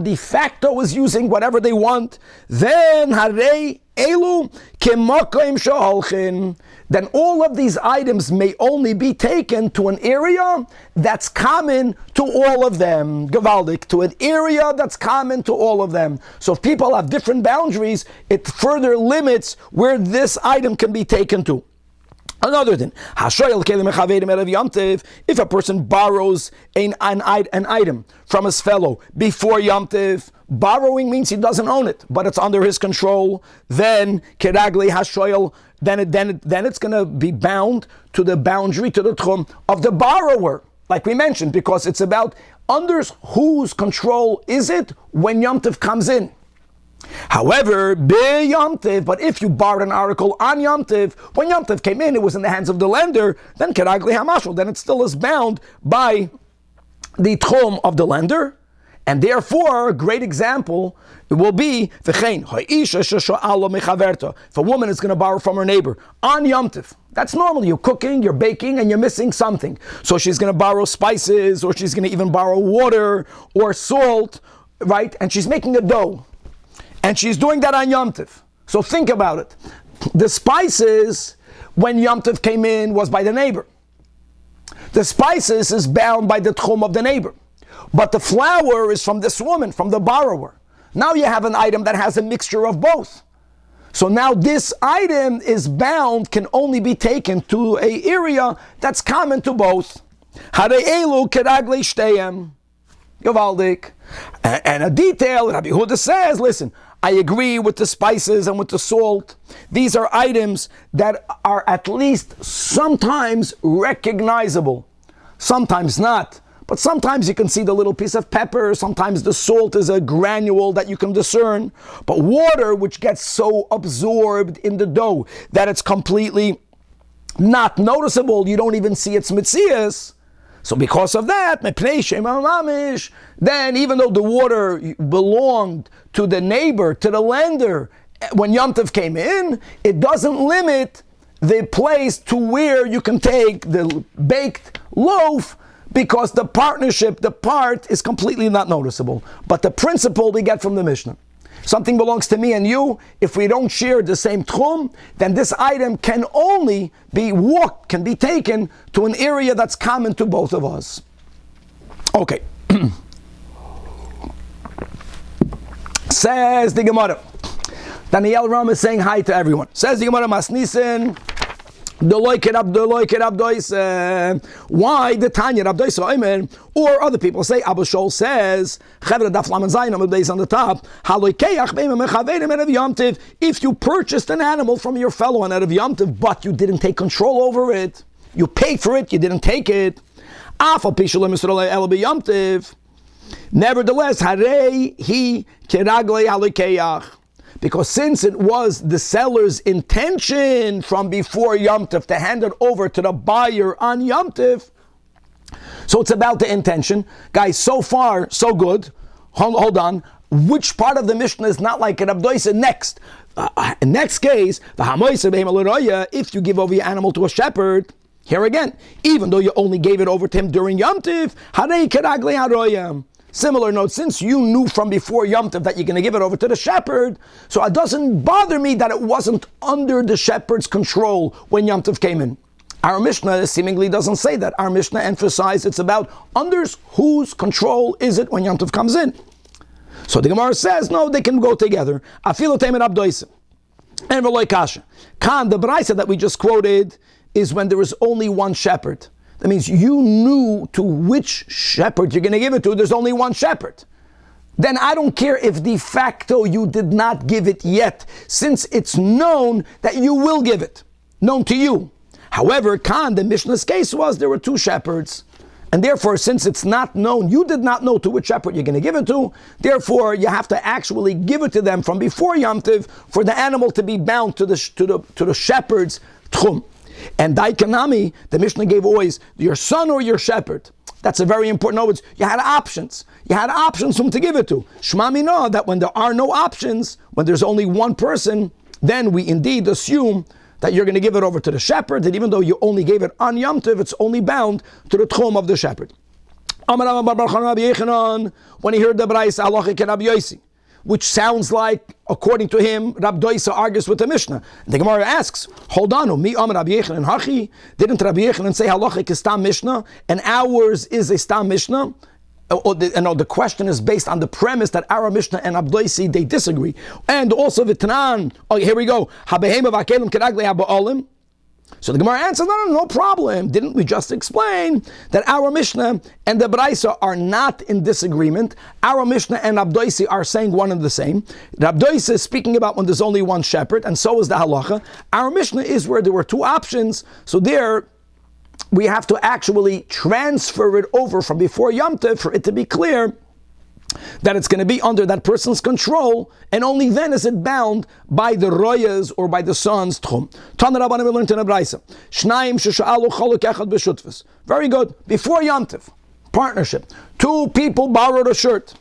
de facto is using whatever they want, then Harei Elu Kemakim Shaholchin, then all of these items may only be taken to an area that's common to all of them. Gavaldik, to an area that's common to all of them. So if people have different boundaries, it further limits where this item can be taken to. Another thing, if a person borrows an item from his fellow before Yom Tov, borrowing means he doesn't own it, but it's under his control, then keragli hashoyel, then it's going to be bound to the boundary, to the tchum of the borrower, like we mentioned, because it's about under whose control is it when Yom Tov comes in. However, Yom Tov, but if you borrowed an article on Yom Tov, when Yom Tov came in, it was in the hands of the lender, then Keragli Hamashal, then it still is bound by the tchum of the lender, and therefore, a great example it will be if a woman is going to borrow from her neighbor on Yom Tov. That's normal. You're cooking, you're baking, and you're missing something. So she's going to borrow spices, or she's going to even borrow water or salt, right? And she's making a dough. And she's doing that on Yom Tov. So think about it. The spices, when Yom Tov came in, was by the neighbor. The spices is bound by the tchum of the neighbor. But the flour is from this woman, from the borrower. Now you have an item that has a mixture of both. So now this item is bound, can only be taken to an area that's common to both. Yovaldik. And a detail, Rabbi Yehuda says, listen, I agree with the spices and with the salt. These are items that are at least sometimes recognizable. Sometimes not. But sometimes you can see the little piece of pepper. Sometimes the salt is a granule that you can discern. But water, which gets so absorbed in the dough that it's completely not noticeable, you don't even see its mitzias. So because of that, then even though the water belonged to the neighbor, to the lender, when Yom Tov came in, it doesn't limit the place to where you can take the baked loaf, because the partnership, the part, is completely not noticeable. But the principle we get from the Mishnah. Something belongs to me and you. If we don't share the same tchum, then this item can only be can be taken to an area that's common to both of us. Okay. Says the Gemara. Daniel Ram is saying hi to everyone. Says the Gemara, Masnisen. Why the Tanya Rabdoisa or other people say Abu Shol says on the top, if you purchased an animal from your fellow on Erev Yom Tov, but you didn't take control over it, you paid for it, you didn't take it. Nevertheless, because since it was the seller's intention from before Yom Tov to hand it over to the buyer on Yom Tov, so it's about the intention. Guys, so far, so good. Hold on. Which part of the Mishnah is not like it? Abdoisa next. Next case, if you give over your animal to a shepherd, here again, even though you only gave it over to him during Yom Tov, similar note, since you knew from before Yom Tov that you're going to give it over to the shepherd, so it doesn't bother me that it wasn't under the shepherd's control when Yom Tov came in. Our Mishnah seemingly doesn't say that. Our Mishnah emphasizes it's about under whose control is it when Yom Tov comes in. So the Gemara says, no, they can go together. Afilu temer abdoisa. And v'loi kasha. Kan, the Beitzah that we just quoted, is when there is only one shepherd. That means you knew to which shepherd you're going to give it to. There's only one shepherd. Then I don't care if de facto you did not give it yet, since it's known that you will give it. Known to you. However, the Mishnah's case was there were two shepherds. And therefore, since it's not known, you did not know to which shepherd you're going to give it to, therefore you have to actually give it to them from before Yom Tov for the animal to be bound to the shepherd's tchum. And Daikanami, the Mishnah gave always your son or your shepherd. That's a very important. In other words, you had options. You had options whom to give it to. Shema mina, that when there are no options, when there's only one person, then we indeed assume that you're going to give it over to the shepherd, that even though you only gave it on Yom Tov, it's only bound to the tchum of the shepherd. When he heard the Beitzah, halacha ke Rabbi Yosi, which sounds like, according to him, Rabbi Doisa argues with the Mishnah. The Gemara asks, hold on, mi Rabbi Yechanan hachi? Didn't Rabbi Yechanan say halacha is stam Mishnah, and ours is a stam Mishnah? The question is based on the premise that our Mishnah and Rabbi Doisa, they disagree. And also Vitnan, here we go. So the Gemara answers, no problem. Didn't we just explain that our Mishnah and the Beitzah are not in disagreement? Our Mishnah and Abdoisi are saying one and the same. Abdoisi is speaking about when there's only one shepherd, and so is the halacha. Our Mishnah is where there were two options, so there we have to actually transfer it over from before Yom Tov for it to be clear that it's going to be under that person's control, and only then is it bound by the royas or by the son's tchum. Very good. Before Yom Tov, partnership. Two people borrowed a shirt.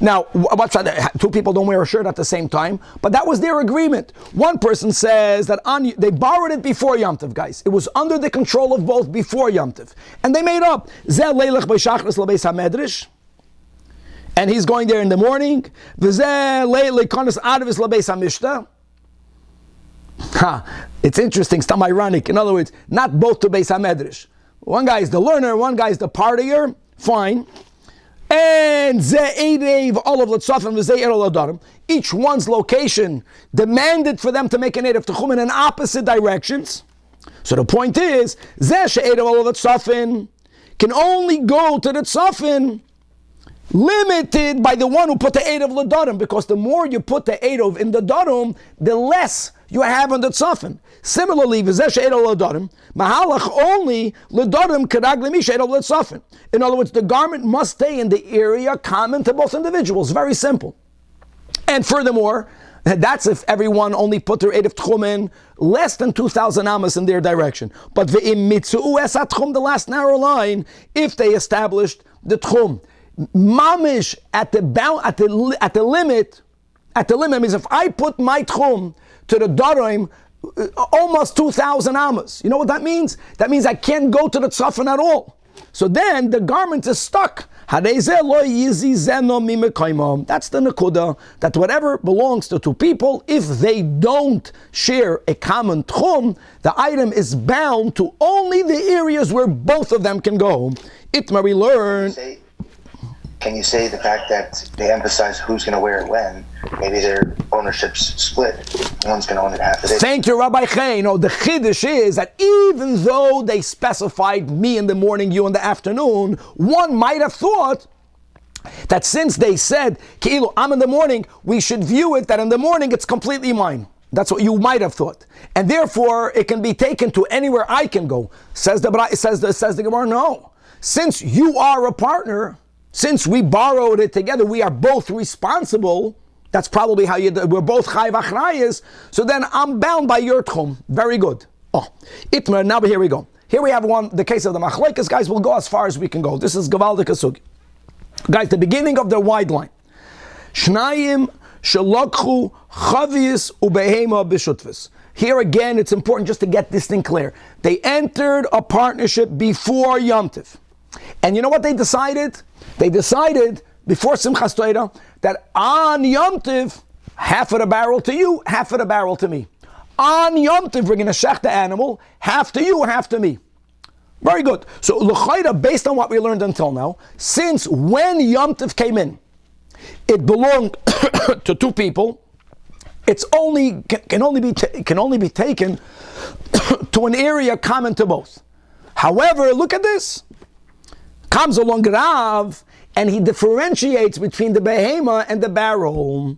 Now, what's that? Two people don't wear a shirt at the same time, but that was their agreement. One person says that they borrowed it before Yom Tov, guys. It was under the control of both before Yom Tov. And they made up. And he's going there in the morning. It's interesting, it's ironic. In other words, not both to Beis HaMedrash. One guy is the learner, one guy is the partier. Fine. And each one's location demanded for them to make an eid of Techum in opposite directions. So the point is, can only go to the Tzafin limited by the one who put the eid of L'Darim, because the more you put the eid of in the Darim, the less you have on the Tzafin. Similarly, mahalach only L'Darim kerag l'misha eid of L'Tzafin. In other words, the garment must stay in the area common to both individuals. Very simple. And furthermore, that's if everyone only put their eid of Tchumen less than 2,000 amas in their direction. But ve'im mitzu'u esat Tchum, the last narrow line, if they established the Tchum. Mamish at the limit means if I put my Tchum to the Darim, almost 2,000 amas. You know what that means? That means I can't go to the Tzafin at all. So then the garment is stuck. That's the nekuda, that whatever belongs to two people, if they don't share a common tchum, the item is bound to only the areas where both of them can go. Itmar, we learn. Can you say the fact that they emphasize who's going to wear it when? Maybe their ownership's split. One's going to own it half of it. Thank you, Rabbi Chaim. The chiddush is that even though they specified me in the morning, you in the afternoon, one might have thought that since they said, Ki'ilu, I'm in the morning, we should view it that in the morning it's completely mine. That's what you might have thought. And therefore, it can be taken to anywhere I can go. Says the Gemara, no. Since you are a partner, since we borrowed it together, we are both responsible. That's probably how we're both chayv achrayis. So then I'm bound by your tchum. Very good. Itmer, now here we go. Here we have the case of the machlekes. Guys, we'll go as far as we can go. This is Gavaldik Asug. Guys, the beginning of the wide line. Shnayim shalakhu chavius ubehema b'shutvis. Here again, it's important just to get this thing clear. They entered a partnership before Yom Tov. And you know what they decided? They decided before Simchas Torah that on Yom Tov, half of the barrel to you, half of the barrel to me. On Yom Tov, we're going to shech the animal, half to you, half to me. Very good. So, l'chayda, based on what we learned until now, since when Yom Tov came in, it belonged to two people. It's can only be taken to an area common to both. However, look at this. Comes along Rav, and he differentiates between the behema and the barrel.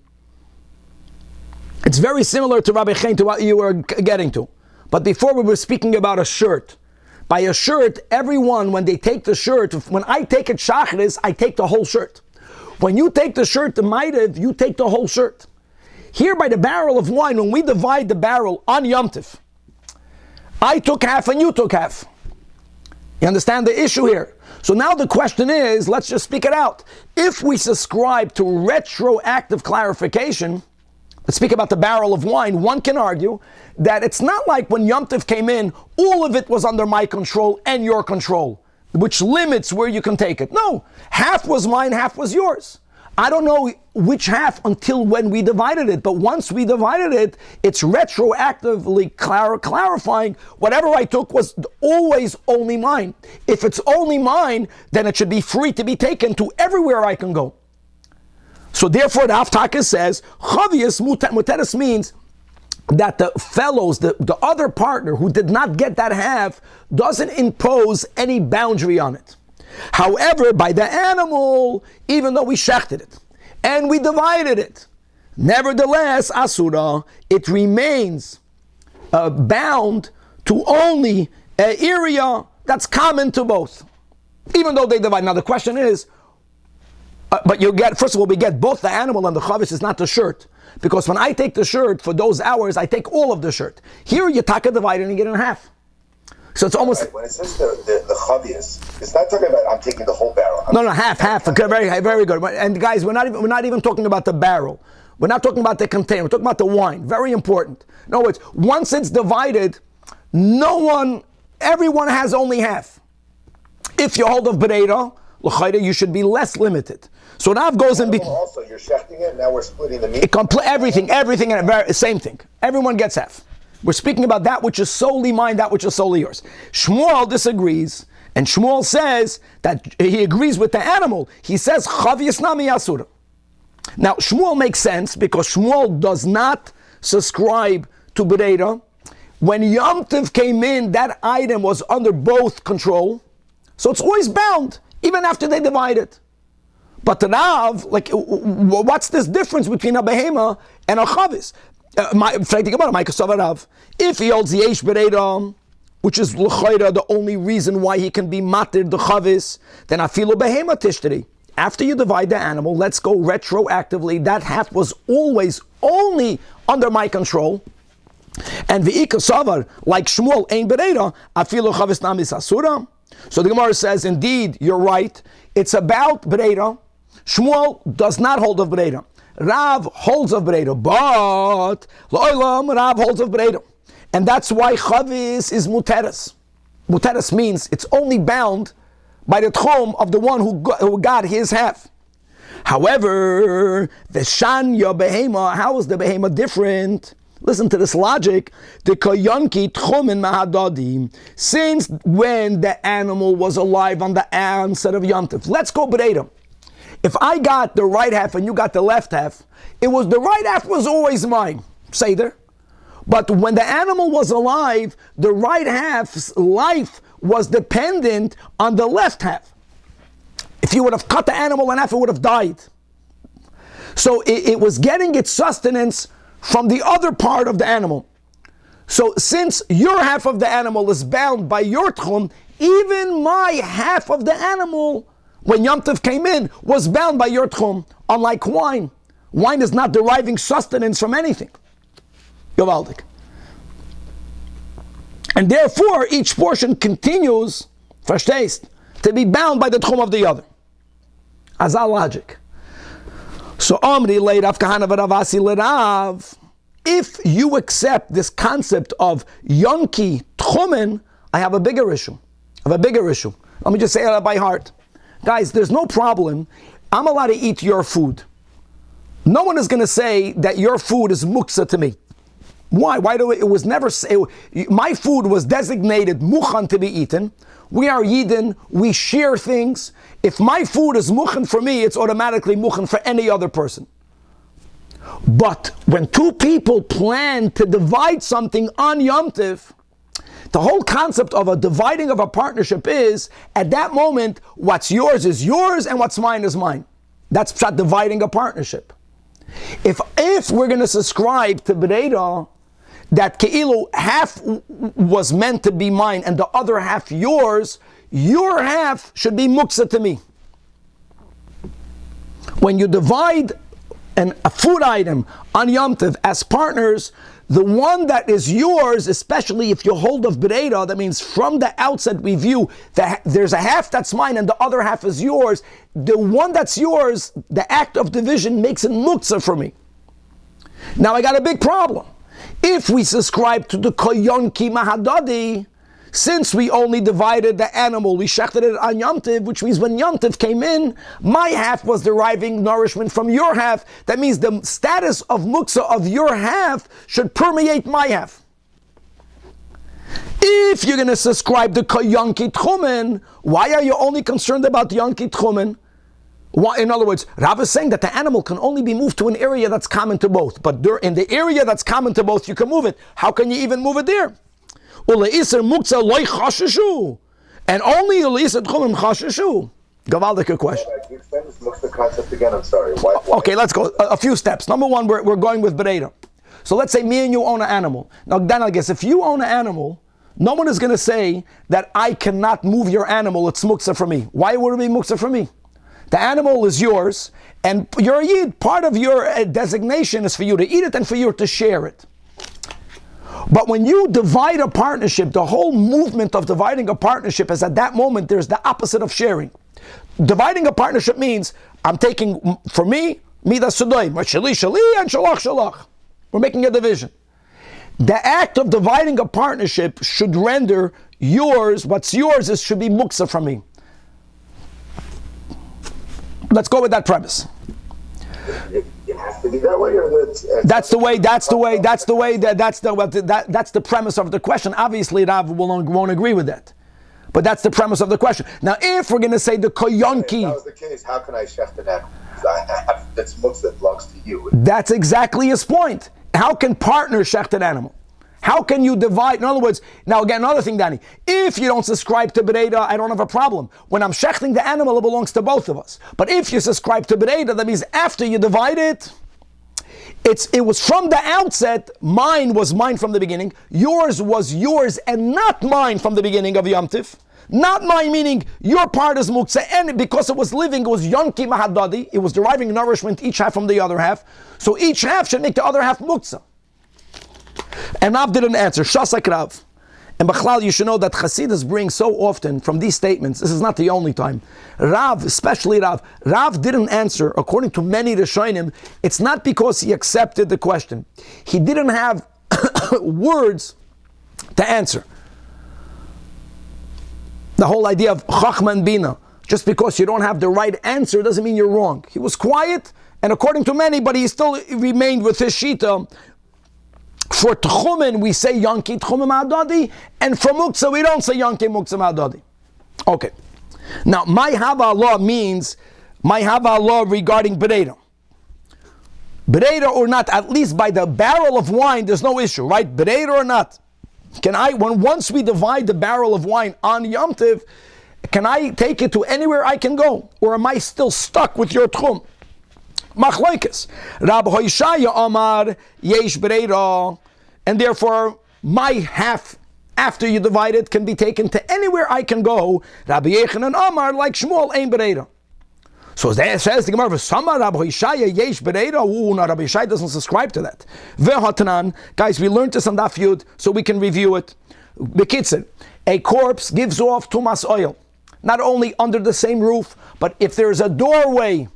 It's very similar to Rabbi Chaim, to what you were getting to. But before we were speaking about a shirt. By a shirt, everyone, when they take the shirt, when I take it shachris, I take the whole shirt. When you take the shirt to Maitiv, you take the whole shirt. Here by the barrel of wine, when we divide the barrel on Yom Tov, I took half and you took half. You understand the issue here? So now the question is, let's just speak it out. If we subscribe to retroactive clarification, let's speak about the barrel of wine, one can argue that it's not like when Yom Tov came in, all of it was under my control and your control, which limits where you can take it. No, half was mine, half was yours. I don't know which half until when we divided it, but once we divided it, it's retroactively clarifying whatever I took was always only mine. If it's only mine, then it should be free to be taken to everywhere I can go. So therefore the Haftaka says, Chavius Muteris means that the fellows, the other partner who did not get that half, doesn't impose any boundary on it. However, by the animal, even though we shechted it and we divided it, nevertheless, asura, it remains bound to only an area that's common to both, even though they divide. Now the question is, but you get, first of all, we get both the animal and the chavis is not the shirt, because when I take the shirt for those hours, I take all of the shirt. Here, you taka divide and you get it in half. So it's almost when it says the chavius, it's not talking about I'm taking the whole barrel. No, half. Okay, very good. And guys, we're not even talking about the barrel. We're not talking about the container. We're talking about the wine. Very important. In other words, once it's divided, everyone has only half. If you hold of Bereira, you should be less limited. So Rav goes in between. Also, you're shechting it. Now we're splitting the meat. Everything, same thing. Everyone gets half. We're speaking about that which is solely mine, that which is solely yours. Shmuel disagrees, and Shmuel says that he agrees with the animal. He says chav yisnami asura. Now Shmuel makes sense because Shmuel does not subscribe to Bereira. When Yom Tov came in, that item was under both control, so it's always bound, even after they divide it. But the Rav, what's this difference between a behema and a chavis? If he holds the Eish Bereira, which is l'chayra the only reason why he can be matir the chavis, then afilu behema tishteri. After you divide the animal, let's go retroactively. That half was always only under my control. And v'ika savar, like Shmuel, ein Bereira, afilu chavis namis asura. So the Gemara says, indeed, you're right. It's about Bereira. Shmuel does not hold of Bereira. Rav holds of Bereira, but Lo'olam, Rav holds of Bereira. And that's why Chavis is Muteres. Muteres means it's only bound by the tchum of the one who got his half. However, the Shanya Behema, how is the Behema different? Listen to this logic. The Koyanki Tchumen Mahadadim. Since when the animal was alive on the onset of Yom Tov. Let's go Bereira. If I got the right half and you got the left half, the right half was always mine. Seder. But when the animal was alive, the right half's life was dependent on the left half. If you would have cut the animal in half, it would have died. So it was getting its sustenance from the other part of the animal. So since your half of the animal is bound by your tchum, even my half of the animal, when Yom Tov came in, was bound by your tchum, unlike wine. Wine is not deriving sustenance from anything. Gewaldig. And therefore, each portion continues, verstehst, to be bound by the tchum of the other. As our logic. So, Omri le'Rav Kahana v'Ravasi le'Rav. If you accept this concept of Yonki Tchumen, I have a bigger issue. Let me just say it by heart. Guys, there's no problem. I'm allowed to eat your food. No one is going to say that your food is muksa to me. Why? It was never say, my food was designated mukhan to be eaten. We are Yidden, we share things. If my food is mukhan for me, it's automatically mukhan for any other person. But when two people plan to divide something on Yom Tov, the whole concept of a dividing of a partnership is, at that moment, what's yours is yours and what's mine is mine. That's pshat, dividing a partnership. If we're going to subscribe to Bereira, that Ke'ilu half was meant to be mine and the other half yours, your half should be muksa to me. When you divide a food item on Yom Tov as partners, the one that is yours, especially if you hold of Bereira, that means from the outset we view that there's a half that's mine and the other half is yours. The one that's yours, the act of division makes it muktzah for me. Now I got a big problem. If we subscribe to the koyonki mahadadi, since we only divided the animal, we shechted it on Yom Tov, which means when Yom Tov came in, my half was deriving nourishment from your half. That means the status of muksa of your half should permeate my half. If you're going to subscribe to Yonki Tchumen, why are you only concerned about Yonki Tchumen? In other words, Rav is saying that the animal can only be moved to an area that's common to both. But in the area that's common to both, you can move it. How can you even move it there? And only Uleisr Tchumen chasheshu. Gavaldik question. Can you explain this muksa concept again? I'm sorry. Why? Okay, let's go. A few steps. Number one, we're going with Bereira. So let's say me and you own an animal. Now, then I guess if you own an animal, no one is going to say that I cannot move your animal. It's muksa for me. Why would it be muksa for me? The animal is yours, and you're a Yid. Part of your designation is for you to eat it and for you to share it. But when you divide a partnership, the whole movement of dividing a partnership is at that moment there's the opposite of sharing. dividing a partnership means I'm taking, for me, midas shadoim, shali shali, and shalach shalach. We're making a division. The act of dividing a partnership should render yours, what's yours should be muksa from me. Let's go with that premise. It has to be that way, or That's the premise of the question. Obviously, Rav won't agree with that. But that's the premise of the question. Now, if we're going to say the koyonki... If that was the case, how can I shecht an animal? That's muksa that belongs to you. That's exactly his point. How can partners shecht an animal? How can you divide? In other words, now again, another thing, Danny. If you don't subscribe to Bereda, I don't have a problem. When I'm shechting the animal, it belongs to both of us. But if you subscribe to Bereda, that means after you divide it, it was from the outset, mine was mine from the beginning, yours was yours and not mine from the beginning of Yom Tif. Not mine meaning your part is muksa, and because it was living, it was yonki mahadadi, it was deriving nourishment each half from the other half, so each half should make the other half muksa. And Rav didn't answer. Shasak Rav. And Bachlal, you should know that Chassidus bring so often from these statements. This is not the only time. Rav, especially Rav didn't answer. According to many Rishonim, it's not because he accepted the question. He didn't have words to answer. The whole idea of Chachma and Bina. Just because you don't have the right answer doesn't mean you're wrong. He was quiet, and according to many, but he still remained with his shita. For Tchumen, we say Yanki Tchumen Ma'adadi, and for Muksa, we don't say Yanki Muksa Ma'adadi. Okay. Now, my Hava law means, my Hava law regarding Bereda. Bereda or not, at least by the barrel of wine, there's no issue, right? Bereda or not. Once we divide the barrel of wine on Yom Tiv, can I take it to anywhere I can go? Or am I still stuck with your Tchum? Machlokes. Rab Hoishaya Amar Yesh Bereda, and therefore my half after you divide it can be taken to anywhere I can go. Rabbi Yechanan Amar like Shmuel Ein Bereda. So there says the Gemara, Sama Rab Hoishaya Yesh Bereda. No, Rabbi Hoishaya doesn't subscribe to that. Vehatanan, guys, we learned this on Daf Yud, so we can review it. Bekitzin, a corpse gives off tumas oil, not only under the same roof, but if there's a doorway.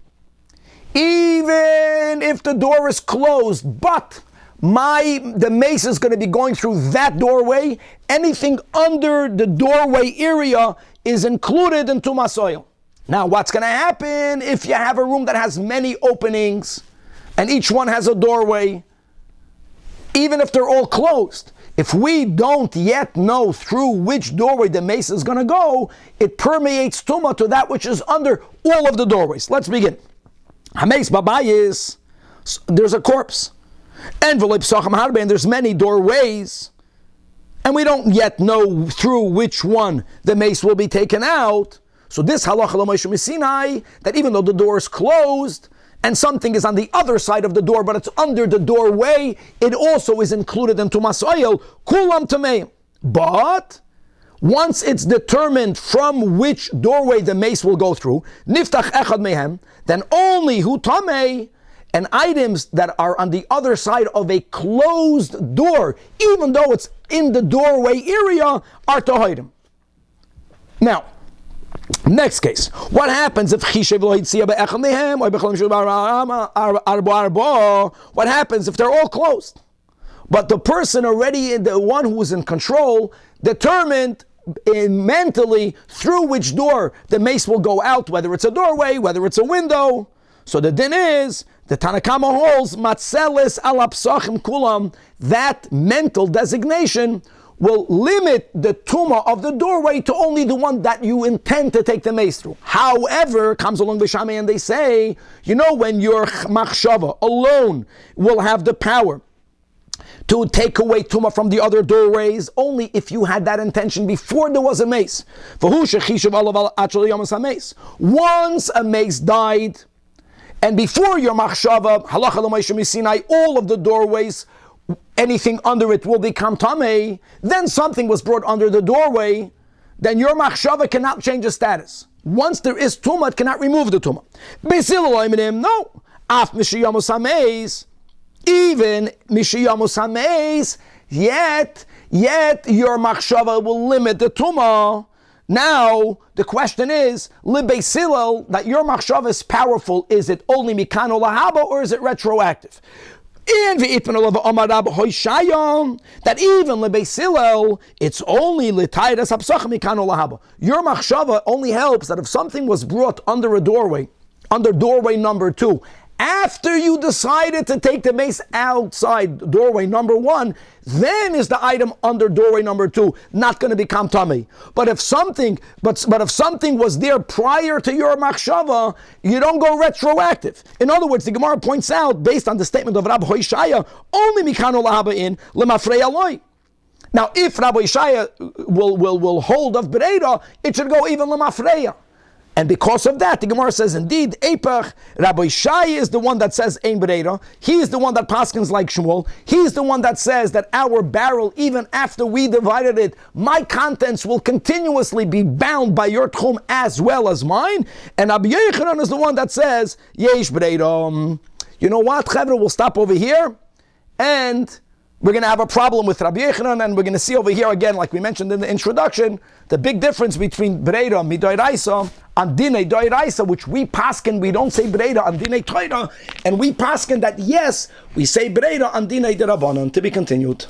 Even if the door is closed, but the mace is going to be going through that doorway, anything under the doorway area is included in tumas oil. Now, what's going to happen if you have a room that has many openings and each one has a doorway, even if they're all closed? If we don't yet know through which doorway the mace is going to go, it permeates tumah to that which is under all of the doorways. Let's begin. Hameis babayis, there's a corpse. And there's many doorways, and we don't yet know through which one the mace will be taken out. So this halacha l'Moshe Sinai, that even though the door is closed and something is on the other side of the door, but it's under the doorway, it also is included in tumas oil. Kulam tameim. But once it's determined from which doorway the mace will go through, niftach echad mehem, then only hu tamei, and items that are on the other side of a closed door, even though it's in the doorway area, are tohidim. Now, next case. What happens if what happens if they're all closed? But the person already, the one who is in control, determined mentally through which door the mace will go out, whether it's a doorway, whether it's a window. So the din is, the Tanakama holds, matzeles ala psachim kulam, that mental designation will limit the tumah of the doorway to only the one that you intend to take the mace through. However, comes along B'Shamay and they say, when your machshava alone will have the power to take away tumah from the other doorways, only if you had that intention before there was a mace. Once a mace died, and before your machshava, halacha l'Moshe Sinai, all of the doorways, anything under it will become tamei, then something was brought under the doorway, then your machshava cannot change the status. Once there is tumah, it cannot remove the tumah. No. Af mishiyamus hameis, even mishiyamus hameis, yet your machshava will limit the tumah. Now, the question is, Beis Hillel, that your machshava is powerful, is it only mikano lahaba or is it retroactive? And that even Beis Hillel, it's only l'tayras hapsachim mikano lahaba. Your machshava only helps that if something was brought under a doorway, under doorway number 2, after you decided to take the mace outside doorway number 1, then is the item under doorway number 2 not going to become tummy. But if something was there prior to your machshava, you don't go retroactive. In other words, the Gemara points out, based on the statement of Rabbi Hoshaya, only mikano lahaba in lemafrei aloi. Now, if Rabbi Hoshaya will hold of Bereira, it should go even lemafreya. And because of that, the Gemara says, indeed, Eipach, Rabbi Shai is the one that says Ein Bereira. He is the one that paskins like Shmuel. He's the one that says that our barrel, even after we divided it, my contents will continuously be bound by your tchum as well as mine. And Rabbi Yochanan is the one that says, Yesh Bereira. You know what, Chevra, we'll stop over here, and we're going to have a problem with Rabbi Yochanan, and we're going to see over here again, like we mentioned in the introduction, the big difference between Bereira, Midoiraisa, and Dinei Doiraisa, which we paskin, we don't say Bereira and Dinei Toira, and we paskin that yes, we say Bereira and Dinei Derabanan. To be continued.